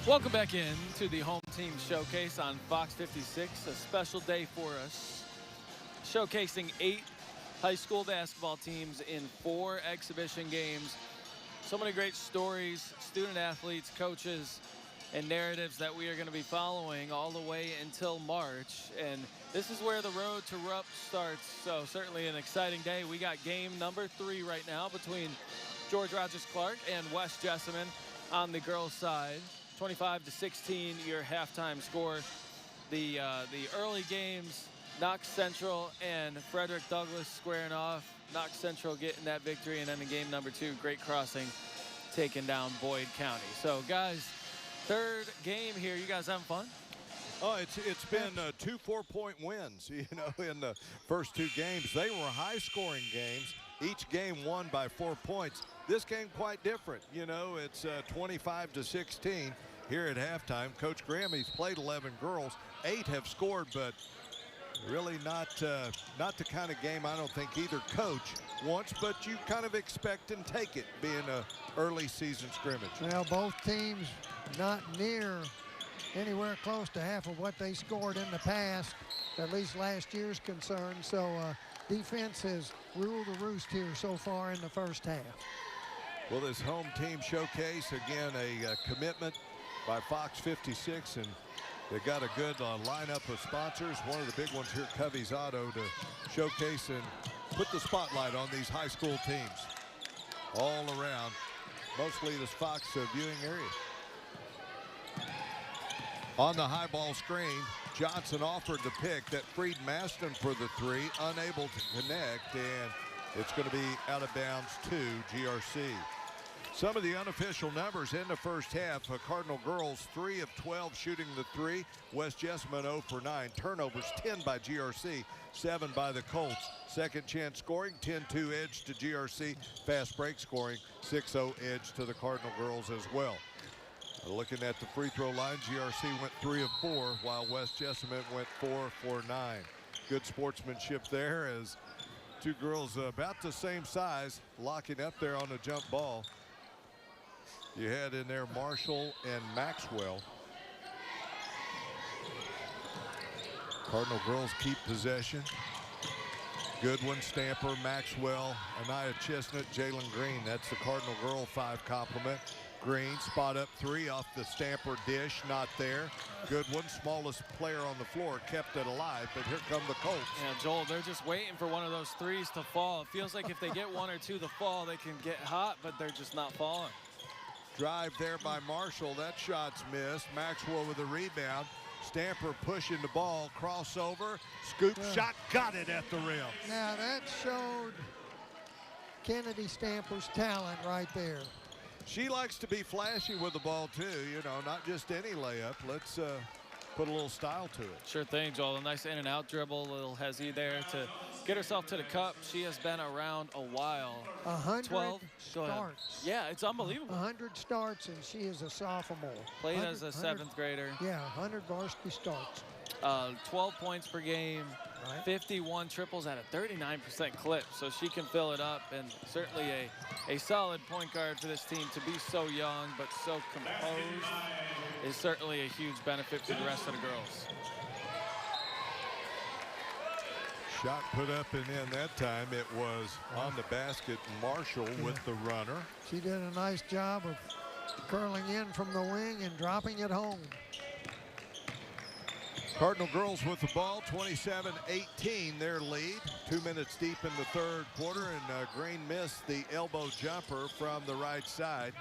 Welcome back in to the Home Team Showcase on Fox 56. A special day for us. Showcasing 8 high school basketball teams in 4 exhibition games. So many great stories, student athletes, coaches, and narratives that we are going to be following all the way until March. And this is where the road to Rupp starts. So certainly an exciting day. We got game number 3 right now between George Rogers Clark and West Jessamine on the girls' side. 25-16 your halftime score. The early games, Knox Central and Frederick Douglass squaring off. Knox Central getting that victory, and then in game number 2, Great Crossing taking down Boyd County. So guys, third game here. You guys having fun? Oh, it's been 2 4-point wins, you know, in the first 2 games. They were high-scoring games, each game won by 4 points. This game quite different, you know. It's 25-16 here at halftime. Coach Grammy's played 11 girls. 8 have scored, but really not the kind of game I don't think either coach wants, but you kind of expect and take it, being a early season scrimmage. Well, both teams not near anywhere close to half of what they scored in the past, at least last year's concerned. So defense has ruled the roost here so far in the first half. Well, this home team showcase, again, a commitment by Fox 56, and they got a good lineup of sponsors. One of the big ones here, Covey's Auto, to showcase and put the spotlight on these high school teams all around, mostly this Fox viewing area. On the high ball screen, Johnson offered the pick that freed Maston for the 3, unable to connect, and it's going to be out of bounds to GRC. Some of the unofficial numbers in the first half. Cardinal girls 3 of 12 shooting the 3. West Jessamine 0 for 9. Turnovers 10 by GRC, 7 by the Colts. Second chance scoring, 10-2 edge to GRC. Fast break scoring, 6-0 edge to the Cardinal girls as well. Looking at the free throw line, GRC went 3 of 4, while West Jessamine went 4 for 9. Good sportsmanship there, as 2 girls about the same size locking up there on the jump ball. You had in there Marshall and Maxwell. Cardinal girls keep possession. Goodwin, Stamper, Maxwell, Anaya Chestnut, Jalen Green. That's the Cardinal girl 5 complement. Green, spot up 3 off the Stamper dish, not there. Goodwin, smallest player on the floor, kept it alive, but here come the Colts. Yeah, Joel, they're just waiting for one of those 3s to fall. It feels like if they get 1 or 2 to fall, they can get hot, but they're just not falling. Drive there by Marshall. That shot's missed. Maxwell with a rebound. Stamper pushing the ball. Crossover. Scoop shot. Got it at the rim. Now that showed Kennedy Stamper's talent right there. She likes to be flashy with the ball too. You know, not just any layup. Let's put a little style to it. Sure thing, Joel. A nice in and out dribble. A little hezzy there to get herself to the cup. She has been around a while. 100 12 starts. Yeah, it's unbelievable. 100 starts, and she is a sophomore. Played as a 7th grader. Yeah, 100 varsity starts. 12 points per game, right. 51 triples at a 39% clip, so she can fill it up, and certainly a solid point guard for this team. To be so young but so composed is certainly a huge benefit for the rest of the girls. Shot put up and in that time. It was on the basket. Marshall with the runner. She did a nice job of curling in from the wing and dropping it home. Cardinal girls with the ball, 27-18 their lead. 2 minutes deep in the third quarter, and Green missed the elbow jumper from the right side.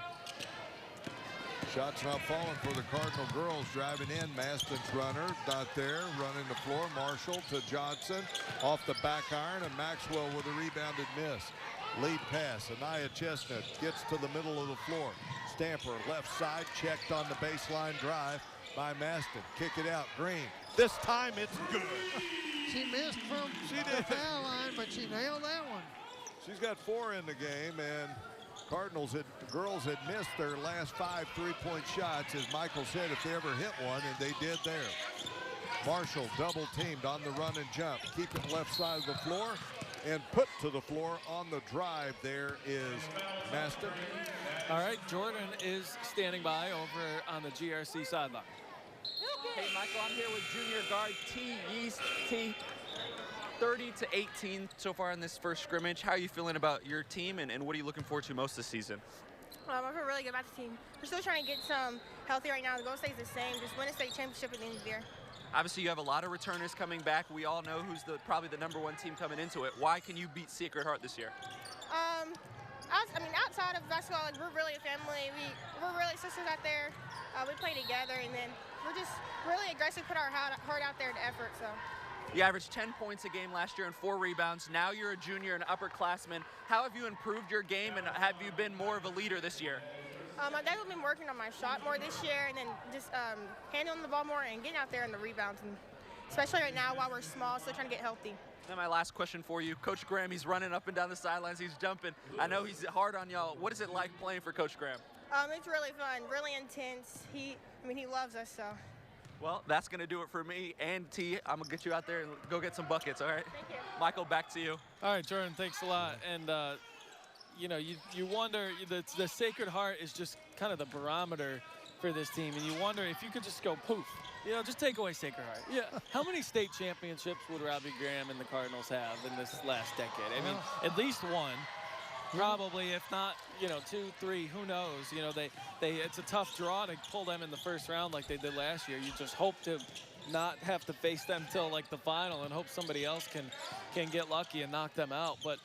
Shots not falling for the Cardinal girls. Driving in, Maston's runner, not there. Running the floor, Marshall to Johnson. Off the back iron, and Maxwell with a rebounded miss. Lead pass, Anaya Chestnut gets to the middle of the floor. Stamper, left side, checked on the baseline drive by Maston. Kick it out, Green. This time it's good. She missed from the foul line, but she nailed that one. She's got 4 in the game, and girls had missed their last 5 3-point shots. As Michael said, if they ever hit one, and they did there. Marshall double teamed on the run and jump. Keep it left side of the floor and put to the floor on the drive. There is Maston. All right, Jordan is standing by over on the GRC sideline. Hey, Michael, I'm here with junior guard T. Yeast. T, 30-18 so far in this first scrimmage. How are you feeling about your team, and what are you looking forward to most this season? I feel really good about the team. We're still trying to get some healthy right now. The goal stays the same, just win a state championship at the end of the year. Obviously, you have a lot of returners coming back. We all know who's probably the #1 team coming into it. Why can you beat Sacred Heart this year? Outside of basketball, like, we're really a family. We're really sisters out there. We play together, and then we're just really aggressive, put our heart out there to effort. So. You averaged 10 points a game last year and 4 rebounds. Now you're a junior and upperclassman. How have you improved your game, and have you been more of a leader this year? I've definitely been working on my shot more this year, and then just handling the ball more and getting out there in the rebounds, and especially right now while we're small, still trying to get healthy. Then my last question for you, Coach Graham, he's running up and down the sidelines, he's jumping. I know he's hard on y'all. What is it like playing for Coach Graham? It's really fun, really intense. He loves us, so. Well, that's going to do it for me and T. I'm going to get you out there and go get some buckets, all right? Thank you. Michael, back to you. All right, Jordan, thanks a lot. And, you know, you wonder, the Sacred Heart is just kind of the barometer for this team, and you wonder if you could just go poof. You know, just take away Sacred Heart. Yeah. How many state championships would Robbie Graham and the Cardinals have in this last decade? I mean, at least one. Probably, if not, you know, 2, 3, who knows? You know, it's a tough draw to pull them in the first round like they did last year. You just hope to not have to face them till like the final and hope somebody else can get lucky and knock them out. But,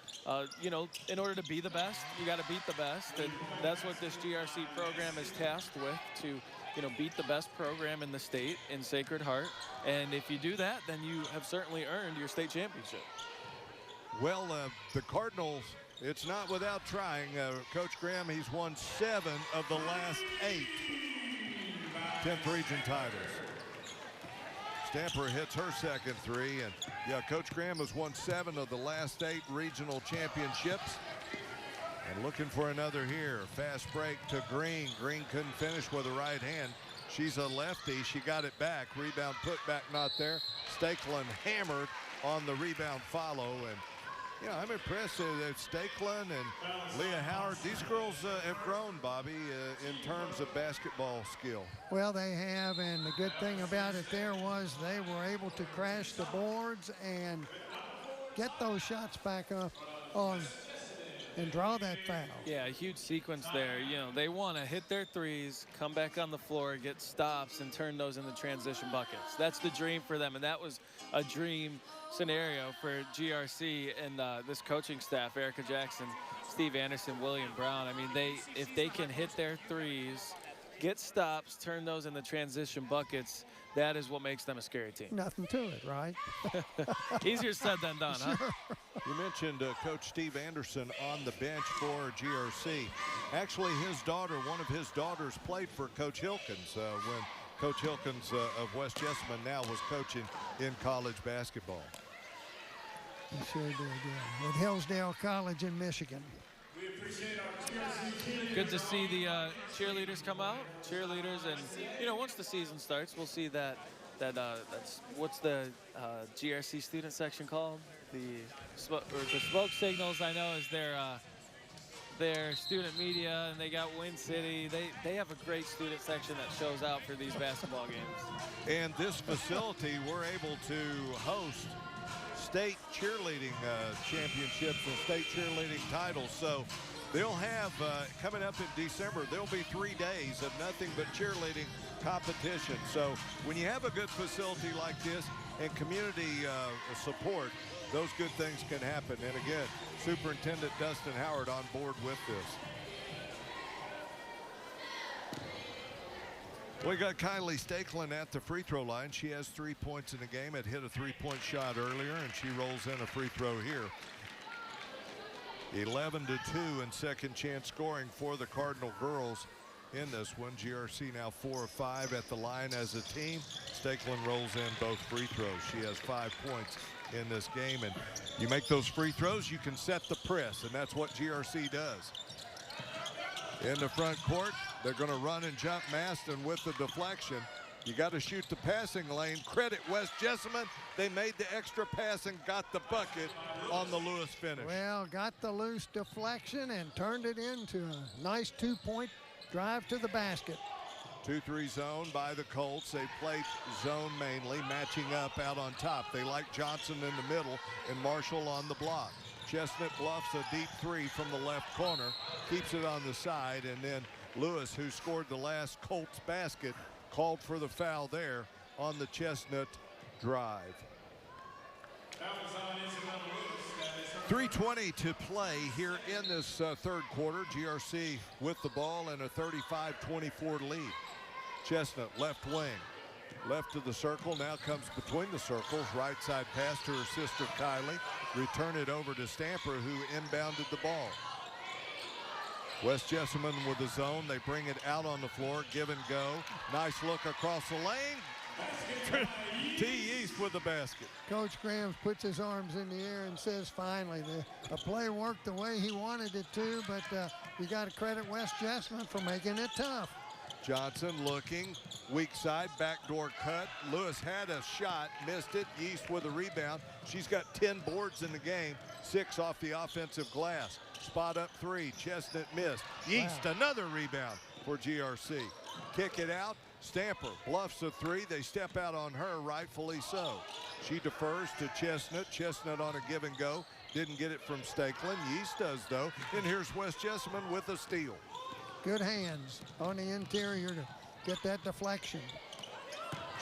you know, in order to be the best, you got to beat the best. And that's what this GRC program is tasked with, to, you know, beat the best program in the state in Sacred Heart. And if you do that, then you have certainly earned your state championship. Well, the Cardinals, it's not without trying. Coach Graham, he's won 7 of the last 8 10th region titles. Stamper hits her second 3, and yeah, Coach Graham has won 7 of the last 8 regional championships. And looking for another here. Fast break to Green. Green couldn't finish with a right hand. She's a lefty. She got it back. Rebound put back, not there. Stakelin hammered on the rebound follow, and yeah, I'm impressed that Stakelin and Leah Howard, these girls have grown, Bobby, in terms of basketball skill. Well, they have, and the good thing about it there was they were able to crash the boards and get those shots back up on and draw that foul. Yeah, a huge sequence there. You know, they want to hit their threes, come back on the floor, get stops, and turn those into transition buckets. That's the dream for them, and that was a dream scenario for GRC and this coaching staff, Erica Jackson, Steve Anderson, William Brown. I mean, if they can hit their threes, get stops, turn those into transition buckets, that is what makes them a scary team. Nothing to it, right? Easier said than done, huh? You mentioned Coach Steve Anderson on the bench for GRC. Actually, his daughter, one of his daughters, played for Coach Hilkins when Coach Hilkins of West Jessamine now was coaching in college basketball. He sure did, yeah. At Hillsdale College in Michigan. Good to see the cheerleaders come out. Cheerleaders, and you know, once the season starts, we'll see that's what's the GRC student section called? The smoke signals, I know, is their student media, and they got Win City. They have a great student section that shows out for these basketball games. And this facility, we're able to host state cheerleading championships and state cheerleading titles. So they'll have, coming up in December, there'll be 3 days of nothing but cheerleading competition. So when you have a good facility like this and community support, those good things can happen. And again, Superintendent Dustin Howard on board with this. We got Kylie Stakelin at the free throw line. She has 3 points in the game. Had hit a 3-point shot earlier, and she rolls in a free throw here. 11-2 in second chance scoring for the Cardinal girls in this one. GRC now 4 of 5 at the line as a team. Stakelin rolls in both free throws. She has 5 points in this game, and you make those free throws, you can set the press, and that's what GRC does. In the front court, they're going to run and jump Maston with the deflection. You got to shoot the passing lane. Credit West Jessamine. They made the extra pass and got the bucket on the Lewis finish. Well, got the loose deflection and turned it into a nice 2-point drive to the basket. 2-3 zone by the Colts. They played zone mainly, matching up out on top. They like Johnson in the middle and Marshall on the block. Chestnut bluffs a deep three from the left corner, keeps it on the side, and then Lewis, who scored the last Colts basket, called for the foul there on the Chestnut drive. 3:20 to play here in this third quarter. GRC with the ball and a 35-24 lead. Chestnut left wing, left of the circle, now comes between the circles. Right side pass to her sister Kylie. Return it over to Stamper, who inbounded the ball. West Jessamine with the zone. They bring it out on the floor. Give and go. Nice look across the lane. T. East with the basket. Coach Graham puts his arms in the air and says, finally, the play worked the way he wanted it to, but you got to credit West Jessamine for making it tough. Johnson looking, weak side, backdoor cut. Lewis had a shot, missed it. East with a rebound. She's got 10 boards in the game, 6 off the offensive glass. Spot up 3, Chestnut missed. East, another rebound for GRC. Kick it out, Stamper bluffs a 3. They step out on her, rightfully so. She defers to Chestnut. Chestnut on a give and go. Didn't get it from Stakelin. East does though. And here's West Jessamine with a steal. Good hands on the interior to get that deflection.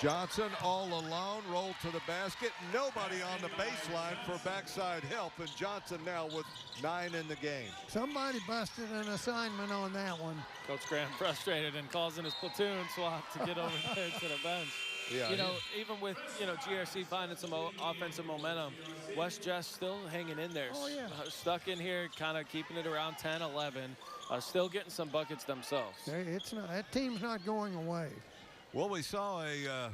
Johnson all alone, rolled to the basket. Nobody on the baseline for backside help, and Johnson now with 9 in the game. Somebody busted an assignment on that one. Coach Graham frustrated and calls in his platoon swap to get over there to the bench. Yeah, you know, even with, GRC finding some offensive momentum, West Jess still hanging in there. Oh, yeah. Stuck in here, kind of keeping it around 10, 11, still getting some buckets themselves. It's not, that team's not going away. Well, we saw a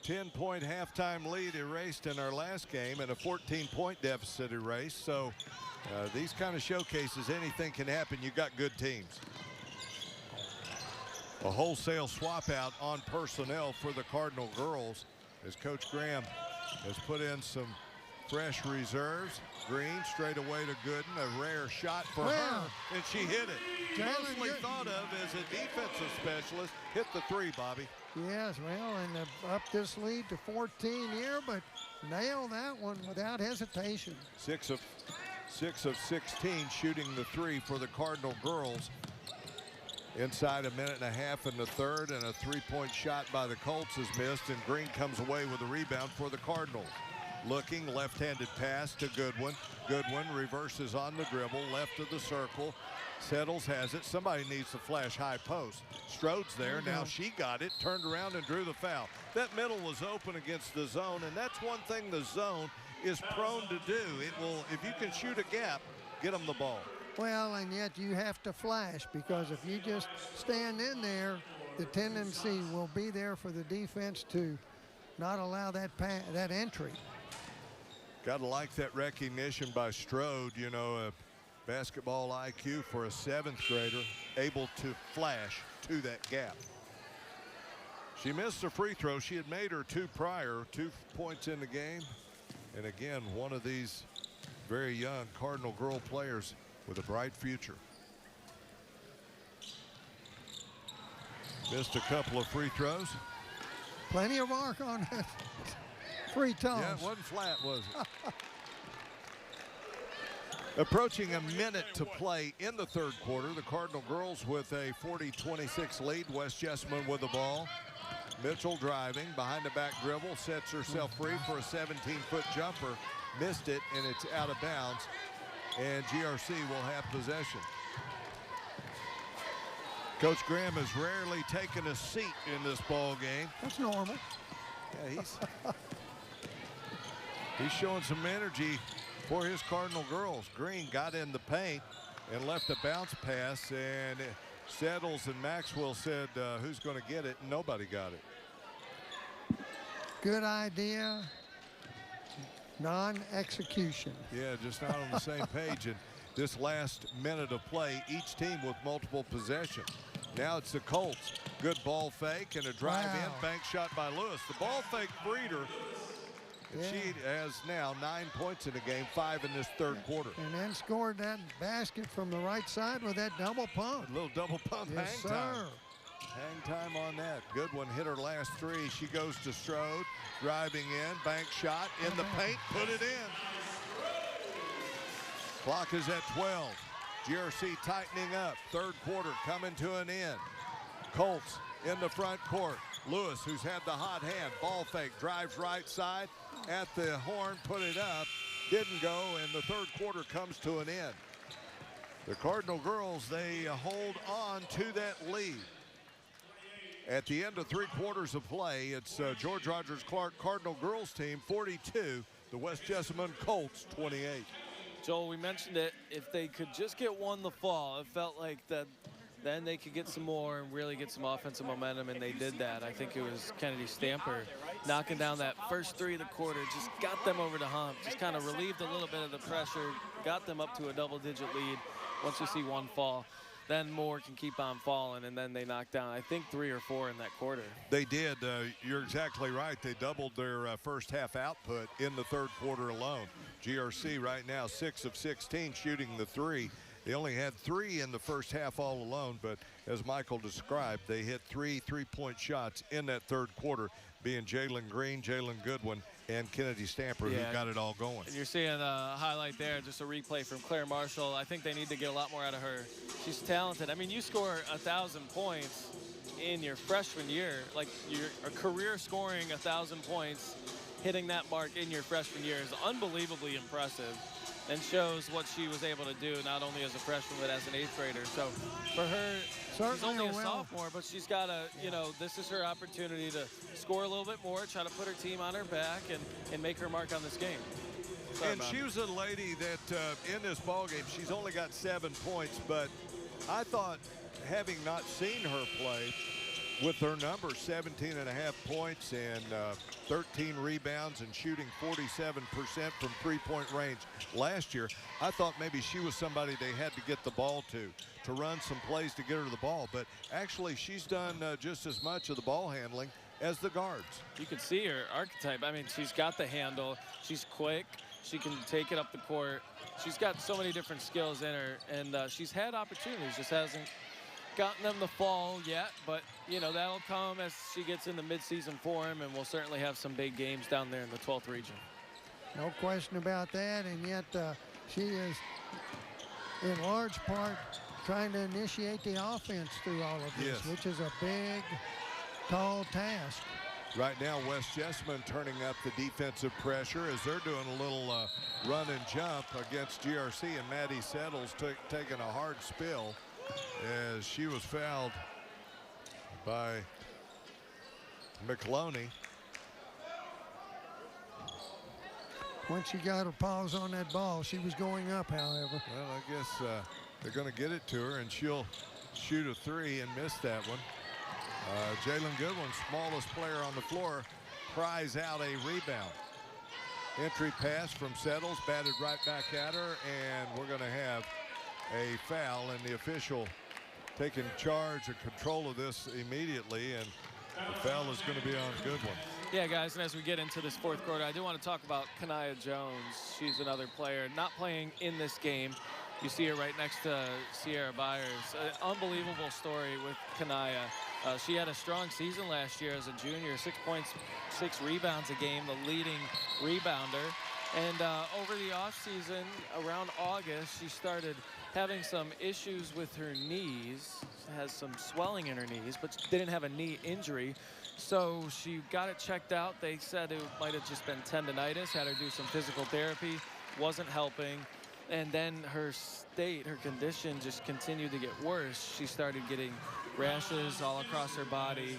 10-point halftime lead erased in our last game and a 14-point deficit erased. So these kind of showcases, anything can happen. You got good teams. A wholesale swap out on personnel for the Cardinal girls as Coach Graham has put in some fresh reserves. Green straight away to Gooden, a rare shot for her, and she hit it. Mostly thought of as a defensive specialist. Hit the 3, Bobby. Yes, well, and up this lead to 14 here, but nailed that one without hesitation. 6 of 16 shooting the 3 for the Cardinal girls. Inside a minute and a half in the third, and a 3-point shot by the Colts is missed, and Green comes away with a rebound for the Cardinals. Looking, left-handed pass to Goodwin. Goodwin reverses on the dribble, left of the circle. Settles, has it. Somebody needs to flash high post. Strode's there. Now she got it, turned around and drew the foul. That middle was open against the zone, and that's one thing the zone is prone to do. It will, if you can shoot a gap, get them the ball. Well, and yet you have to flash, because if you just stand in there, the tendency will be there for the defense to not allow that entry. Got to like that recognition by Strode, a basketball IQ for a 7th grader, able to flash to that gap. She missed a free throw. She had made her 2 prior, 2 points in the game. And again, one of these very young Cardinal girl players with a bright future. Missed a couple of free throws. Plenty of arc on it. 3 times. Yeah, it wasn't flat, was it? Approaching a minute to play in the third quarter. The Cardinal girls with a 40-26 lead. West Jessamine with the ball. Mitchell driving, behind the back dribble, sets herself free for a 17-foot jumper. Missed it, and it's out of bounds. And GRC will have possession. Coach Graham has rarely taken a seat in this ball game. That's normal. Yeah, he's showing some energy for his Cardinal girls. Green got in the paint and left a bounce pass, and Settles and Maxwell said, who's going to get it? And nobody got it. Good idea. Non-execution. Yeah, just not on the same page. And this last minute of play, each team with multiple possessions. Now it's the Colts. Good ball fake and a drive Wow. in, bank shot by Lewis. The ball fake freed her. And Yeah. she has now 9 points in the game, 5 in this third quarter. And then scored that basket from the right side with that double pump. A little double pump Yes, hang sir. time. Hang time on that. Goodwin hit her last three. She goes to Strode, driving in, bank shot in the paint, put it in. Clock is at 12. GRC tightening up. Third quarter coming to an end. Colts in the front court. Lewis, who's had the hot hand, ball fake, drives right side at the horn, put it up, didn't go, and the third quarter comes to an end. The Cardinal girls, they hold on to that lead. At the end of 3 quarters of play, it's George Rogers Clark Cardinal girls team 42, the West Jessamine Colts 28. Joel, we mentioned it. If they could just get one the fall, it felt like that. Then they could get some more and really get some offensive momentum, and they did that. I think it was Kennedy Stamper knocking down that first three of the quarter, just got them over the hump, just kind of relieved a little bit of the pressure, got them up to a double-digit lead. Once you see one fall, then more can keep on falling, and then they knocked down, I think, 3 or 4 in that quarter. They did. You're exactly right. They doubled their first half output in the third quarter alone. GRC right now 6 of 16 shooting the three. They only had 3 in the first half all alone, but as Michael described, they hit 3 three-point shots in that third quarter, being Jalen Green, Jalen Goodwin, and Kennedy Stamper, who got it all going. And you're seeing a highlight there, just a replay from Claire Marshall. I think they need to get a lot more out of her. She's talented. I mean, you score 1,000 points in your freshman year, like you're a career scoring 1,000 points, hitting that mark in your freshman year is unbelievably impressive, and shows what she was able to do not only as a freshman but as an 8th grader. So for her, she's only a sophomore, but she's got a, you know, this is her opportunity to score a little bit more, try to put her team on her back and make her mark on this game. And she was a lady that in this ball game, she's only got 7 points, but I thought, having not seen her play, with her numbers, 17.5 points and 13 rebounds and shooting 47% from three-point range last year, I thought maybe she was somebody they had to get the ball to run some plays to get her the ball. But actually, she's done just as much of the ball handling as the guards. You can see her archetype. I mean, she's got the handle. She's quick. She can take it up the court. She's got so many different skills in her, and she's had opportunities, just hasn't gotten them the fall yet, but you know that'll come as she gets in the midseason form, and we'll certainly have some big games down there in the 12th region. No question about that, and yet she is in large part trying to initiate the offense through all of this, which is a big, tall task. Right now, West Jessamine turning up the defensive pressure as they're doing a little run and jump against GRC, and Maddie Settles taking a hard spill as she was fouled by McLoney. Once she got her paws on that ball, she was going up, however. Well, I guess they're going to get it to her, and she'll shoot a 3 and miss that one. Jalen Goodwin, smallest player on the floor, pries out a rebound. Entry pass from Settles, batted right back at her, and we're going to have a foul, and the official taking charge and control of this immediately, and the foul is going to be on Goodwin. Yeah, guys, and as we get into this fourth quarter, I do want to talk about Kanaya Jones. She's another player not playing in this game. You see her right next to Sierra Byers. An unbelievable story with Kanaya. She had a strong season last year as a junior, 6 points, 6 rebounds a game, the leading rebounder. And over the offseason, around August, she started having some issues with her knees, has some swelling in her knees, but didn't have a knee injury. So she got it checked out. They said it might have just been tendonitis, had her do some physical therapy, wasn't helping. And then her state, her condition just continued to get worse. She started getting rashes all across her body.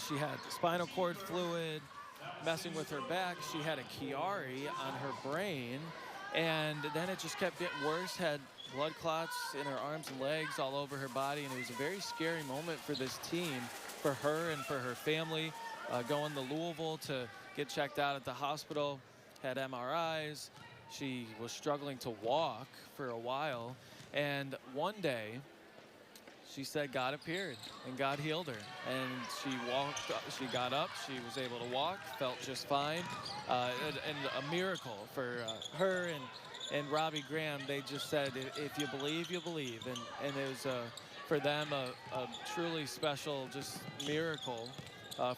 She had spinal cord fluid, messing with her back. She had a Chiari on her brain, and then it just kept getting worse, had blood clots in her arms and legs all over her body, and it was a very scary moment for this team, for her and for her family, going to Louisville to get checked out at the hospital, had MRIs. She was struggling to walk for a while, and one day she said God appeared and God healed her, and she got up, she was able to walk, felt just fine, and a miracle for her and Robbie Graham. They just said, if you believe, you believe, and it was for them a truly special just miracle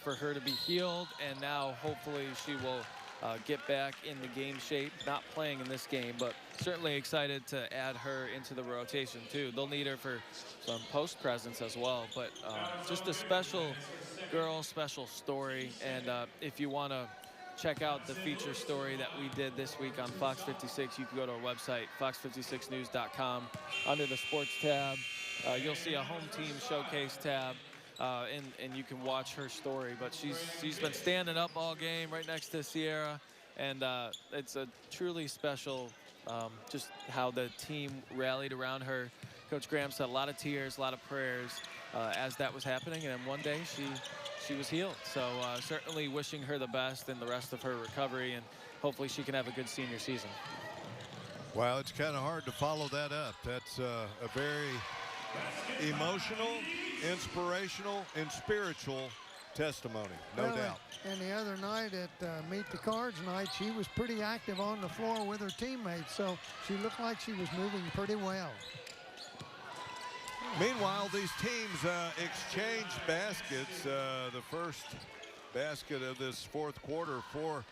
for her to be healed, and now hopefully she will get back in the game shape, not playing in this game, but certainly excited to add her into the rotation too. They'll need her for some post presence as well, but just a special girl, special story. And if you want to check out the feature story that we did this week on Fox 56, you can go to our website, fox56news.com. Under the sports tab, you'll see a home team showcase tab. And you can watch her story, but she's been standing up all game right next to Sierra, and it's a truly special just how the team rallied around her. Coach Graham said a lot of tears, a lot of prayers as that was happening, and then one day she was healed. So certainly wishing her the best in the rest of her recovery, and hopefully she can have a good senior season. Well, it's kind of hard to follow that up. That's a very emotional, inspirational, and spiritual testimony, no doubt. And the other night at Meet the Cards night, she was pretty active on the floor with her teammates, so she looked like she was moving pretty well. Meanwhile, these teams exchange baskets. The first basket of this fourth quarter for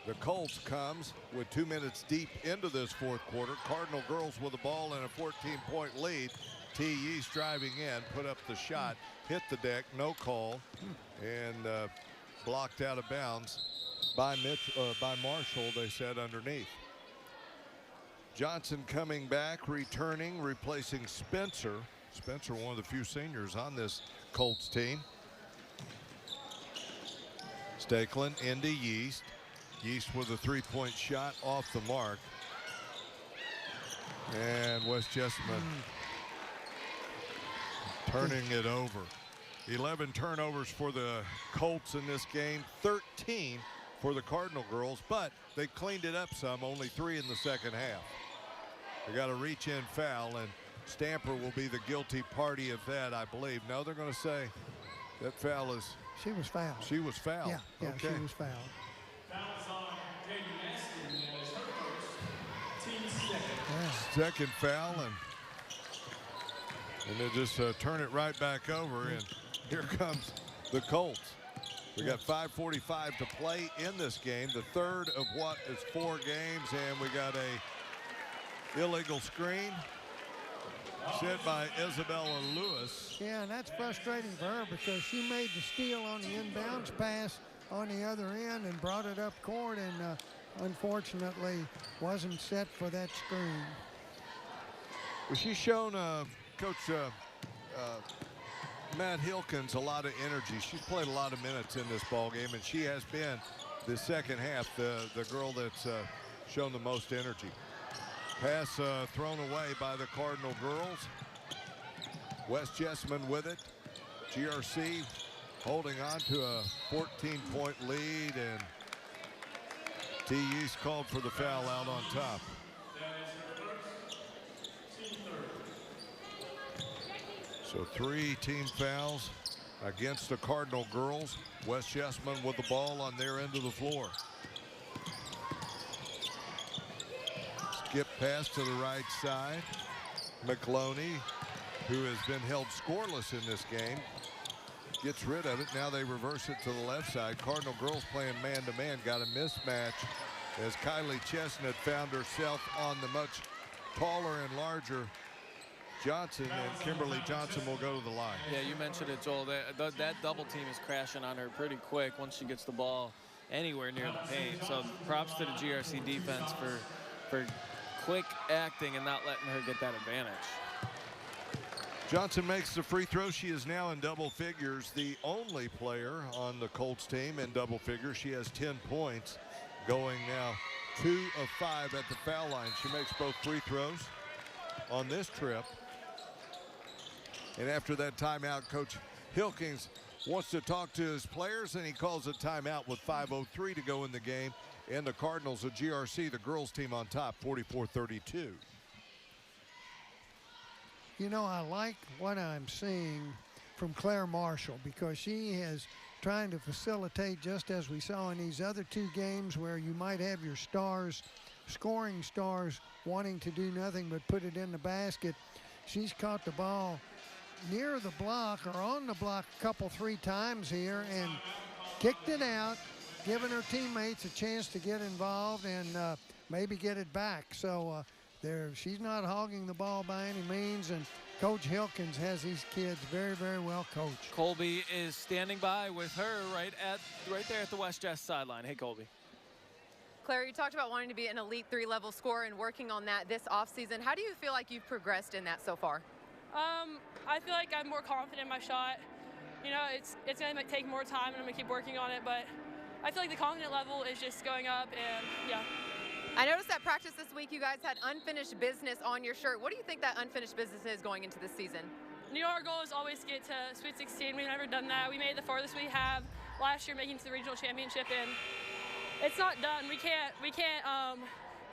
the Colts comes with 2 minutes deep into this fourth quarter. Cardinal girls with the ball and a 14-point lead. T. Yeast driving in, put up the shot, hit the deck, no call, and blocked out of bounds by Marshall, they said, underneath. Johnson coming back, returning, replacing Spencer. Spencer, one of the few seniors on this Colts team. Stakelin into Yeast. Yeast with a three-point shot off the mark. And West Jessamine turning it over. 11 turnovers for the Colts in this game, 13 for the Cardinal girls, but they cleaned it up some, only 3 in the second half. They got a reach-in foul, and Stamper will be the guilty party of that, I believe. No, they're going to say that foul is... She was fouled. She was fouled. Yeah, okay. She was fouled. Second foul, and they just turn it right back over, and here comes the Colts. We got 5:45 to play in this game, the third of what is 4 games, and we got a illegal screen set by Isabella Lewis. Yeah, and that's frustrating for her because she made the steal on the inbounds pass on the other end and brought it up court, and unfortunately wasn't set for that screen. Well, she's shown Coach Matt Hilkins a lot of energy. She's played a lot of minutes in this ball game, and she has been the second half the girl that's shown the most energy. Pass thrown away by the Cardinal girls. West Jessamine with it. GRC holding on to a 14-point lead, and T. Yeast called for the foul out on top. So 3 team fouls against the Cardinal girls. West Jessamine with the ball on their end of the floor. Skip pass to the right side. McLoney, who has been held scoreless in this game, gets rid of it. Now they reverse it to the left side. Cardinal girls playing man-to-man. Got a mismatch as Kylie Chestnut found herself on the much taller and larger Johnson, and Kimberly Johnson will go to the line. Yeah, you mentioned it, Joel. That double team is crashing on her pretty quick once she gets the ball anywhere near the paint. So props to the GRC defense for quick acting and not letting her get that advantage. Johnson makes the free throw. She is now in double figures, the only player on the Colts team in double figures. She has 10 points, going now 2 of 5 at the foul line. She makes both free throws on this trip. And after that timeout, Coach Hilkins wants to talk to his players, and he calls a timeout with 5:03 to go in the game. And the Cardinals of GRC, the girls team, on top, 44-32. You know, I like what I'm seeing from Claire Marshall because she is trying to facilitate, just as we saw in these other two games where you might have your stars, scoring stars, wanting to do nothing but put it in the basket. She's caught the ball near the block or on the block a couple, 3 times here and kicked it out, giving her teammates a chance to get involved and maybe get it back. So she's not hogging the ball by any means, and Coach Hilkins has these kids very, very well coached. Colby is standing by with her right there at the West Jess sideline. Hey, Colby. Claire, you talked about wanting to be an Elite 3 level scorer and working on that this offseason. How do you feel like you've progressed in that so far? I feel like I'm more confident in my shot. You know, it's going to take more time, and I'm going to keep working on it, but I feel like the confidence level is just going up, and yeah. I noticed at practice this week you guys had unfinished business on your shirt. What do you think that unfinished business is going into this season? You know, our goal is always to get to Sweet 16. We've never done that. We made it the farthest we have last year, making it to the regional championship, and it's not done. We can't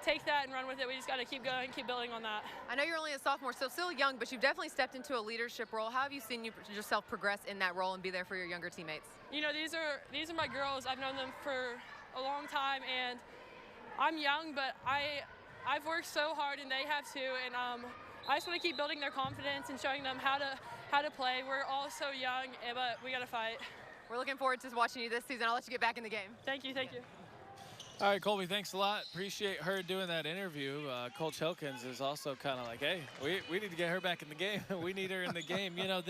take that and run with it. We just got to keep going, keep building on that. I know you're only a sophomore, so still young, but you've definitely stepped into a leadership role. How have you seen yourself progress in that role and be there for your younger teammates? You know, these are my girls. I've known them for a long time, and I'm young, but I've worked so hard, and they have too. And I just want to keep building their confidence and showing them how to play. We're all so young, but we got to fight. We're looking forward to watching you this season. I'll let you get back in the game. Thank you. Thank you. All right, Colby, thanks a lot. Appreciate her doing that interview. Coach Hilkins is also kind of like, hey, we need to get her back in the game. We need her in the game. You know,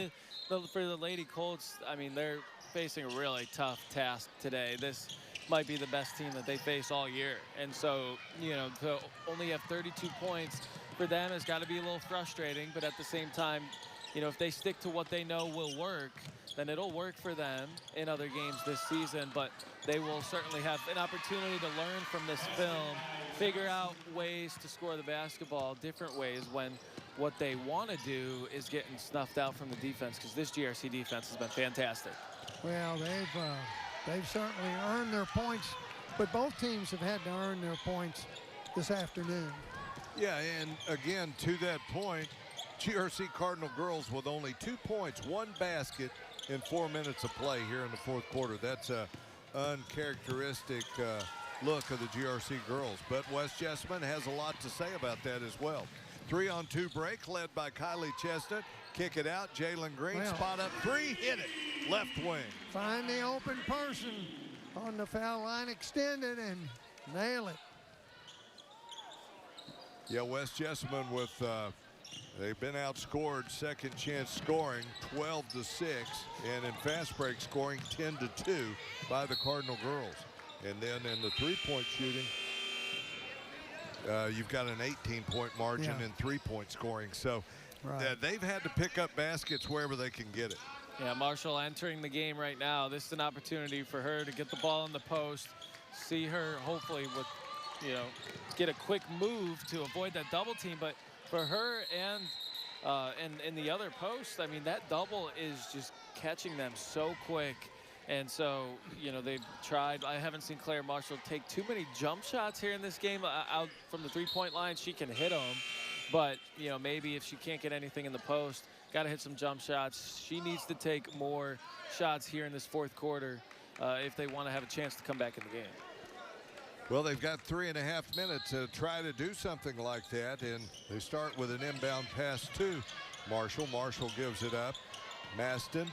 for the Lady Colts, I mean, they're facing a really tough task today. This might be the best team that they face all year. And so, you know, to only have 32 points for them has got to be a little frustrating. But at the same time, you know, if they stick to what they know will work, then it'll work for them in other games this season. But they will certainly have an opportunity to learn from this film, figure out ways to score the basketball, different ways, when what they want to do is getting snuffed out from the defense, because this GRC defense has been fantastic. Well, they've certainly earned their points, but both teams have had to earn their points this afternoon. Yeah, and again, to that point, GRC Cardinal girls with only 2 points, 1 basket in 4 minutes of play here in the fourth quarter. That's a uncharacteristic look of the GRC girls. But West Jessamine has a lot to say about that as well. 3-on-2 break led by Kylie Chestnut. Kick it out. Jalen Green, spot up 3, hit it. Left wing. Find the open person on the foul line, extended, and nail it. Yeah, West Jessamine with they've been outscored second chance scoring 12-6, and in fast break scoring 10-2 by the Cardinal girls. And then in the 3-point shooting, you've got an 18-point margin in 3-point scoring. So they've had to pick up baskets wherever they can get it. Yeah, Marshall entering the game right now. This is an opportunity for her to get the ball in the post, see her hopefully with, you know, get a quick move to avoid that double team. But for her and the other post, I mean, that double is just catching them so quick. And so, you know, they've tried. I haven't seen Claire Marshall take too many jump shots here in this game out from the 3-point line. She can hit them, but, you know, maybe if she can't get anything in the post, got to hit some jump shots. She needs to take more shots here in this fourth quarter if they want to have a chance to come back in the game. Well, they've got 3.5 minutes to try to do something like that, and they start with an inbound pass to Marshall. Marshall gives it up. Maston,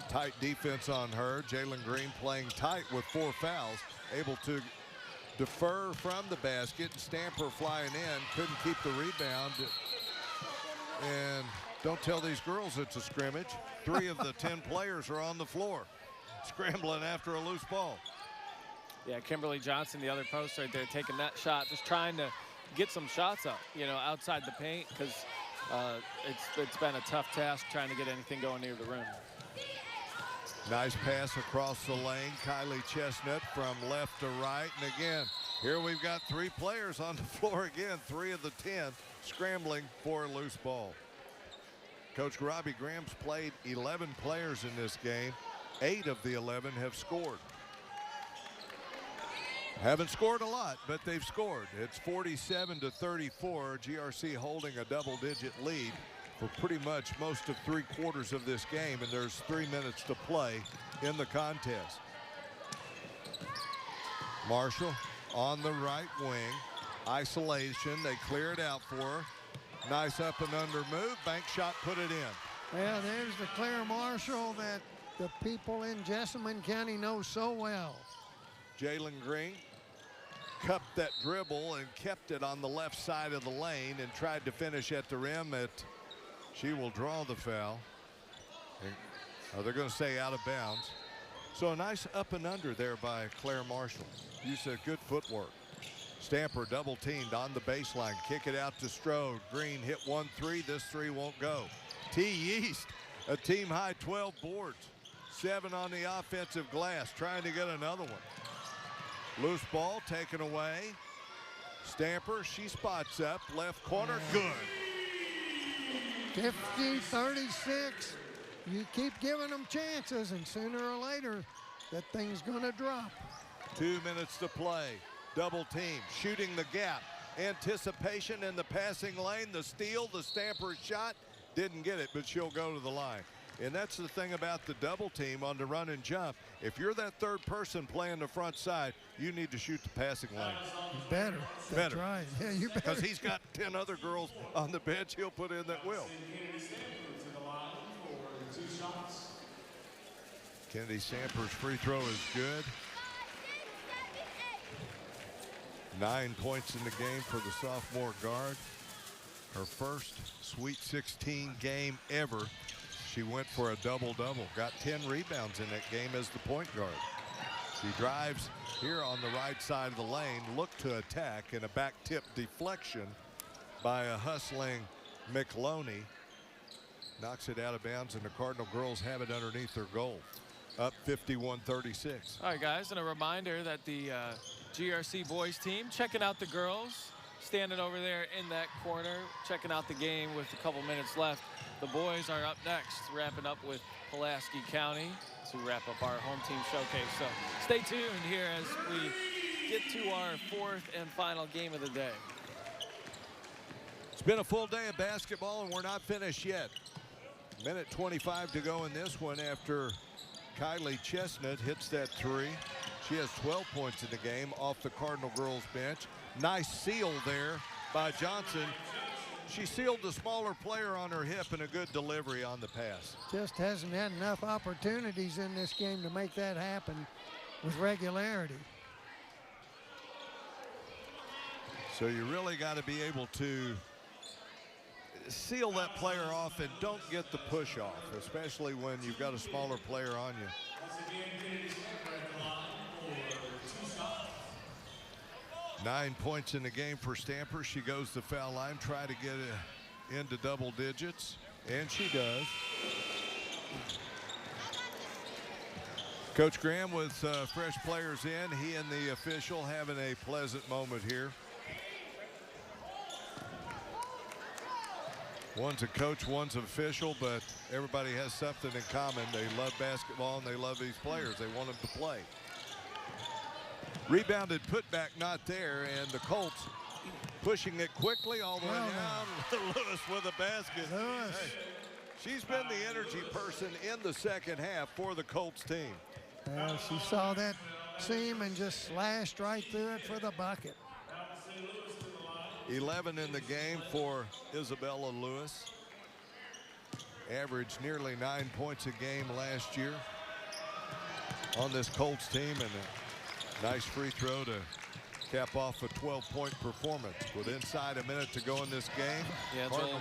tight defense on her. Jalen Green playing tight with 4 fouls, able to defer from the basket. Stamper flying in, couldn't keep the rebound. And don't tell these girls it's a scrimmage. 3 of the 10 players are on the floor, scrambling after a loose ball. Yeah, Kimberly Johnson, the other post right there, taking that shot, just trying to get some shots up, you know, outside the paint, because it's been a tough task trying to get anything going near the rim. Nice pass across the lane. Kylie Chestnut from left to right. And again, here we've got 3 players on the floor again, 3 of the 10 scrambling for a loose ball. Coach Robbie Graham's played 11 players in this game. 8 of the 11 have scored. Haven't scored a lot, but they've scored. It's 47-34. GRC holding a double-digit lead for pretty much most of 3/4 of this game, and there's 3 minutes to play in the contest. Marshall on the right wing. Isolation. They clear it out for her. Nice up and under move. Bank shot, put it in. Well, there's the Claire Marshall that the people in Jessamine County know so well. Jalen Green cupped that dribble and kept it on the left side of the lane and tried to finish at the rim. She will draw the foul. They're going to say out of bounds. So a nice up and under there by Claire Marshall. You said good footwork. Stamper double teamed on the baseline. Kick it out to Strode. Green hit 1-3. This 3 won't go. T East, a team high 12 boards. 7 on the offensive glass, trying to get another one. Loose ball taken away. Stamper, she spots up. Left corner, good. 50-36. You keep giving them chances, and sooner or later, that thing's going to drop. 2 minutes to play. Double team, shooting the gap. Anticipation in the passing lane. The steal, the Stamper shot. Didn't get it, but she'll go to the line. And that's the thing about the double team on the run and jump. If you're that third person playing the front side, you need to shoot the passing lane. Better. That's right. Yeah, you better. Because he's got 10 other girls on the bench he'll put in that will. Kennedy Stamper's free throw is good. 9 points in the game for the sophomore guard. Her first Sweet 16 game ever. She went for a double-double. Got 10 rebounds in that game as the point guard. She drives here on the right side of the lane. Look to attack, and a back tip deflection by a hustling McLoney. Knocks it out of bounds, and the Cardinal girls have it underneath their goal. Up 51-36. All right, guys, and a reminder that the GRC boys team checking out the girls, standing over there in that corner, checking out the game with a couple minutes left. The boys are up next, wrapping up with Pulaski County to wrap up our home team showcase. So stay tuned here as we get to our 4th and final game of the day. It's been a full day of basketball, and we're not finished yet. Minute 25 to go in this one after Kylie Chestnut hits that 3. She has 12 points in the game off the Cardinal girls bench. Nice seal there by Johnson. She sealed the smaller player on her hip, and a good delivery on the pass. Just hasn't had enough opportunities in this game to make that happen with regularity. So you really got to be able to seal that player off and don't get the push off, especially when you've got a smaller player on you. Nine points in the game for Stamper. She goes to the foul line, try to get it into double digits, and she does. Coach Graham with fresh players in. He and the official having a pleasant moment here. One's a coach, one's an official, but everybody has something in common. They love basketball and they love these players. They want them to play. Rebounded putback not there, and the Colts pushing it quickly all the way down. Lewis with a basket. Lewis. Hey, she's been the energy person in the second half for the Colts team. She saw that seam and just slashed right through it for the bucket. 11 in the game for Isabella Lewis. Averaged nearly 9 points a game last year on this Colts team, and a nice free throw to cap off a 12-point performance with inside a minute to go in this game. Yeah, Joel,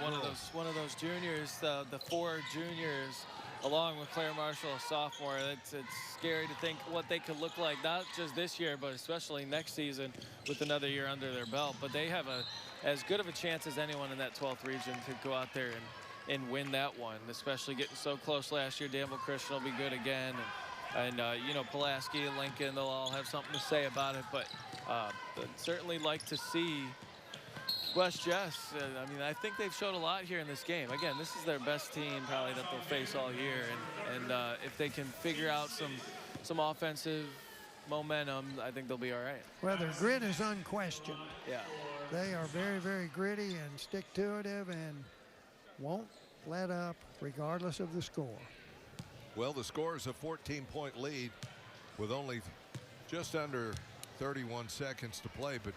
one of those juniors, the 4 juniors, along with Claire Marshall, a sophomore. It's scary to think what they could look like, not just this year, but especially next season with another year under their belt. But they have as good of a chance as anyone in that 12th region to go out there and win that one, especially getting so close last year. Danville Christian will be good again. And you know, Pulaski and Lincoln, they'll all have something to say about it. But I'd certainly like to see West Jess. I mean, I think they've showed a lot here in this game. Again, this is their best team probably that they'll face all year. And if they can figure out some offensive momentum, I think they'll be all right. Well, their grit is unquestioned. Yeah. They are very, very gritty and stick-to-itive and won't let up regardless of the score. Well, the score is a 14-point lead with only just under 31 seconds to play, but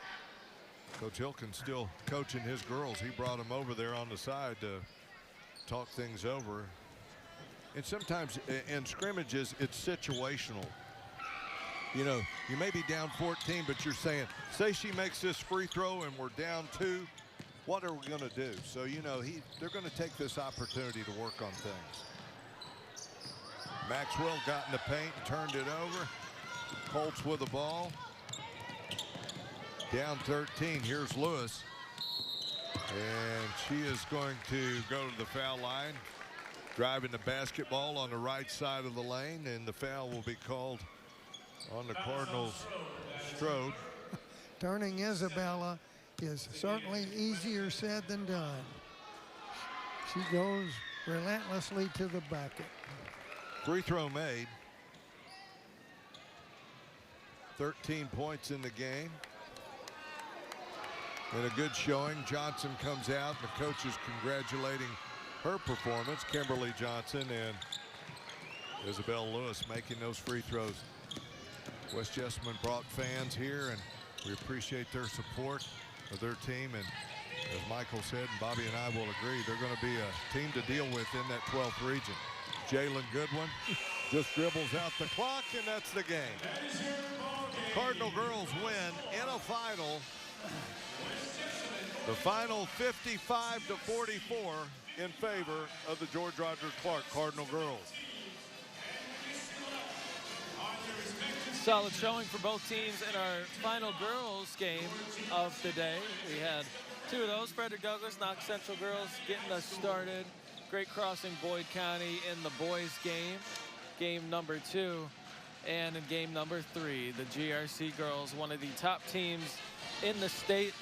Coach Hilkin's still coaching his girls. He brought them over there on the side to talk things over. And sometimes in scrimmages, it's situational. You know, you may be down 14, but you're saying, say she makes this free throw and we're down 2, what are we going to do? So, you know, they're going to take this opportunity to work on things. Maxwell got in the paint, turned it over. Colts with the ball. Down 13, here's Lewis. And she is going to go to the foul line, driving the basketball on the right side of the lane, and the foul will be called on the Cardinals' Strode. Turning Isabella is certainly easier said than done. She goes relentlessly to the bucket. Free throw made. 13 points in the game. And a good showing. Johnson comes out. The coach is congratulating her performance. Kimberly Johnson and Isabel Lewis making those free throws. West Jessamine brought fans here, and we appreciate their support of their team. And as Michael said, and Bobby and I will agree, they're going to be a team to deal with in that 12th region. Jalen Goodwin just dribbles out the clock, and that's the game. Cardinal girls win in a final. The final 55-44 in favor of the George Rogers Clark Cardinal girls. Solid showing for both teams in our final girls game of the day. We had 2 of those. Frederick Douglass, Knox Central girls getting us started. Great crossing Boyd County in the boys game, game number 2. And in game number 3, the GRC girls, one of the top teams in the state.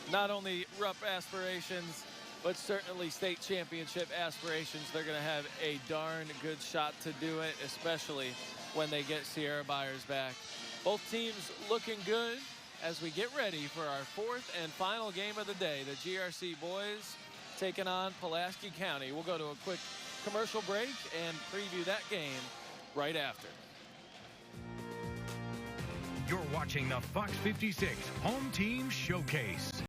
Not only RUP aspirations, but certainly state championship aspirations. They're going to have a darn good shot to do it, especially when they get Sierra Byers back. Both teams looking good as we get ready for our 4th and final game of the day. The GRC boys taking on Pulaski County. We'll go to a quick commercial break and preview that game right after. You're watching the Fox 56 Home Team Showcase.